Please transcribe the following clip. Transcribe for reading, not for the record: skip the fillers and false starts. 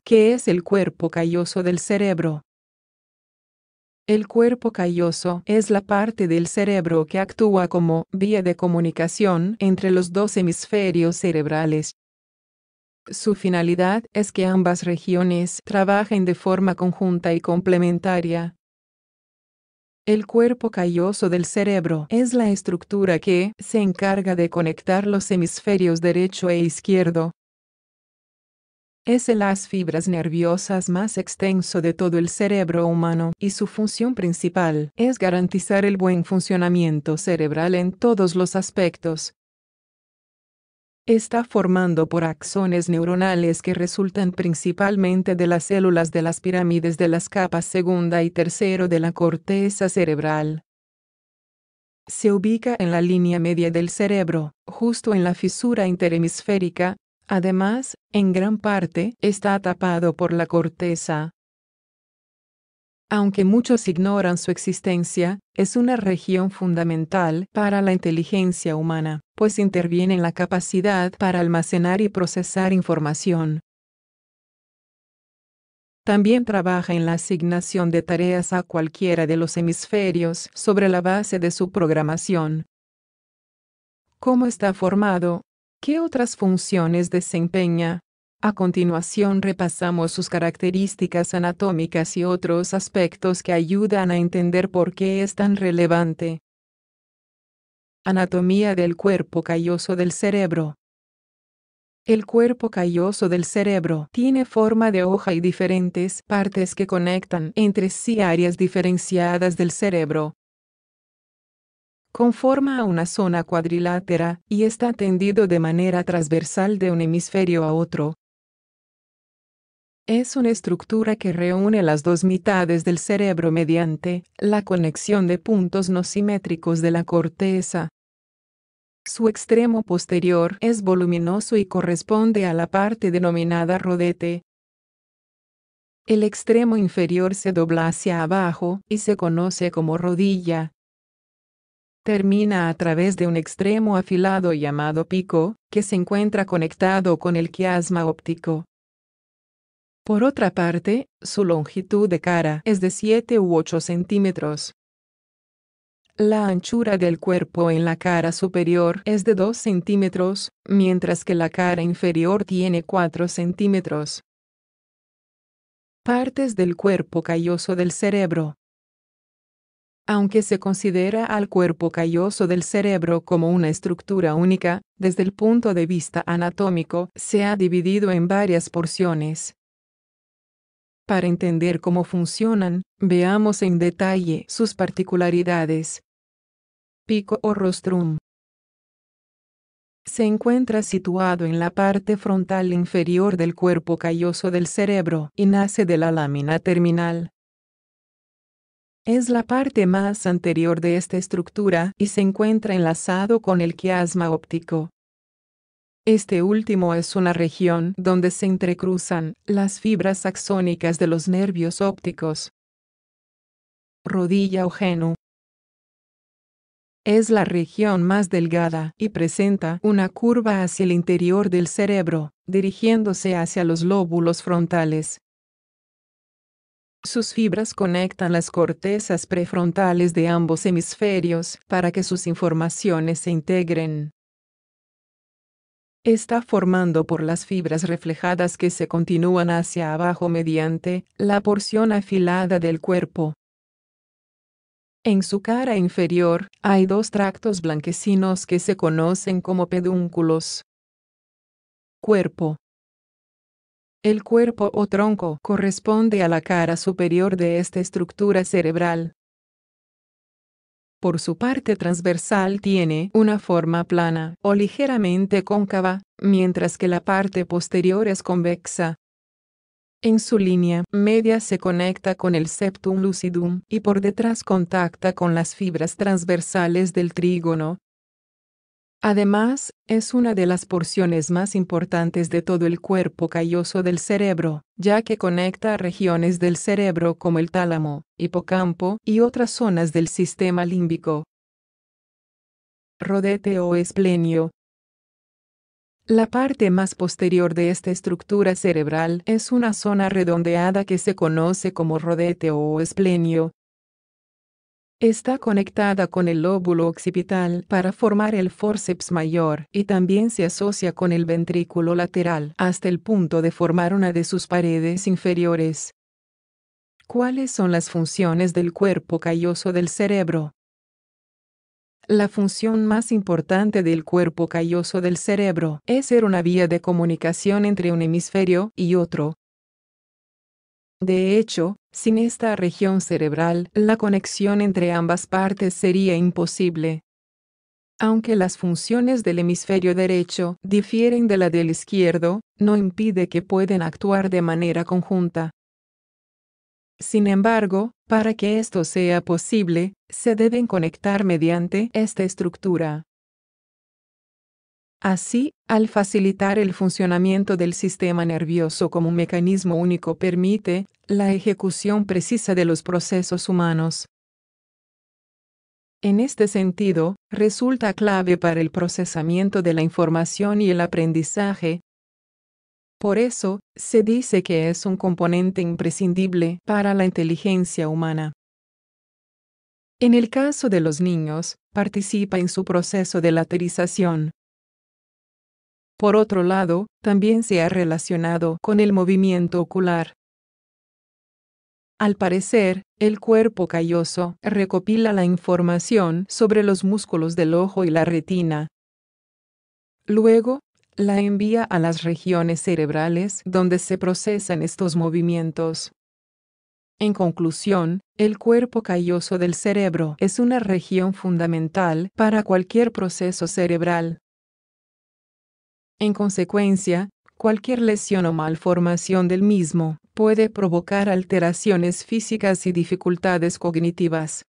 ¿Qué es el cuerpo calloso del cerebro? El cuerpo calloso es la parte del cerebro que actúa como vía de comunicación entre los dos hemisferios cerebrales. Su finalidad es que ambas regiones trabajen de forma conjunta y complementaria. El cuerpo calloso del cerebro es la estructura que se encarga de conectar los hemisferios derecho e izquierdo. Es el las fibras nerviosas más extenso de todo el cerebro humano y su función principal es garantizar el buen funcionamiento cerebral en todos los aspectos. Está formado por axones neuronales que resultan principalmente de las células de las pirámides de las capas segunda y tercero de la corteza cerebral. Se ubica en la línea media del cerebro, justo en la fisura interhemisférica. Además, en gran parte, está tapado por la corteza. Aunque muchos ignoran su existencia, es una región fundamental para la inteligencia humana, pues interviene en la capacidad para almacenar y procesar información. También trabaja en la asignación de tareas a cualquiera de los hemisferios sobre la base de su programación. ¿Cómo está formado? ¿Qué otras funciones desempeña? A continuación repasamos sus características anatómicas y otros aspectos que ayudan a entender por qué es tan relevante. Anatomía del cuerpo calloso del cerebro. El cuerpo calloso del cerebro tiene forma de hoja y diferentes partes que conectan entre sí áreas diferenciadas del cerebro. Conforma una zona cuadrilátera y está tendido de manera transversal de un hemisferio a otro. Es una estructura que reúne las dos mitades del cerebro mediante la conexión de puntos no simétricos de la corteza. Su extremo posterior es voluminoso y corresponde a la parte denominada rodete. El extremo inferior se dobla hacia abajo y se conoce como rodilla. Termina a través de un extremo afilado llamado pico, que se encuentra conectado con el quiasma óptico. Por otra parte, su longitud de cara es de 7 u 8 centímetros. La anchura del cuerpo en la cara superior es de 2 centímetros, mientras que la cara inferior tiene 4 centímetros. Partes del cuerpo calloso del cerebro. Aunque se considera al cuerpo calloso del cerebro como una estructura única, desde el punto de vista anatómico, se ha dividido en varias porciones. Para entender cómo funcionan, veamos en detalle sus particularidades. Pico o rostrum. Se encuentra situado en la parte frontal inferior del cuerpo calloso del cerebro y nace de la lámina terminal. Es la parte más anterior de esta estructura y se encuentra enlazado con el quiasma óptico. Este último es una región donde se entrecruzan las fibras axónicas de los nervios ópticos. Rodilla o genu. Es la región más delgada y presenta una curva hacia el interior del cerebro, dirigiéndose hacia los lóbulos frontales. Sus fibras conectan las cortezas prefrontales de ambos hemisferios para que sus informaciones se integren. Está formado por las fibras reflejadas que se continúan hacia abajo mediante la porción afilada del cuerpo. En su cara inferior hay dos tractos blanquecinos que se conocen como pedúnculos. Cuerpo. El cuerpo o tronco corresponde a la cara superior de esta estructura cerebral. Por su parte transversal tiene una forma plana o ligeramente cóncava, mientras que la parte posterior es convexa. En su línea media se conecta con el septum lucidum y por detrás contacta con las fibras transversales del trígono. Además, es una de las porciones más importantes de todo el cuerpo calloso del cerebro, ya que conecta regiones del cerebro como el tálamo, hipocampo y otras zonas del sistema límbico. rodete o esplenio. La parte más posterior de esta estructura cerebral es una zona redondeada que se conoce como rodete o esplenio. Está conectada con el lóbulo occipital para formar el forceps mayor y también se asocia con el ventrículo lateral hasta el punto de formar una de sus paredes inferiores. ¿Cuáles son las funciones del cuerpo calloso del cerebro? La función más importante del cuerpo calloso del cerebro es ser una vía de comunicación entre un hemisferio y otro. De hecho, sin esta región cerebral, la conexión entre ambas partes sería imposible. Aunque las funciones del hemisferio derecho difieren de la del izquierdo, no impide que puedan actuar de manera conjunta. Sin embargo, para que esto sea posible, se deben conectar mediante esta estructura. Así, al facilitar el funcionamiento del sistema nervioso como un mecanismo único permite la ejecución precisa de los procesos humanos. En este sentido, resulta clave para el procesamiento de la información y el aprendizaje. Por eso, se dice que es un componente imprescindible para la inteligencia humana. En el caso de los niños, participa en su proceso de laterización. Por otro lado, también se ha relacionado con el movimiento ocular. Al parecer, el cuerpo calloso recopila la información sobre los músculos del ojo y la retina. Luego, la envía a las regiones cerebrales donde se procesan estos movimientos. En conclusión, el cuerpo calloso del cerebro es una región fundamental para cualquier proceso cerebral. En consecuencia, cualquier lesión o malformación del mismo puede provocar alteraciones físicas y dificultades cognitivas.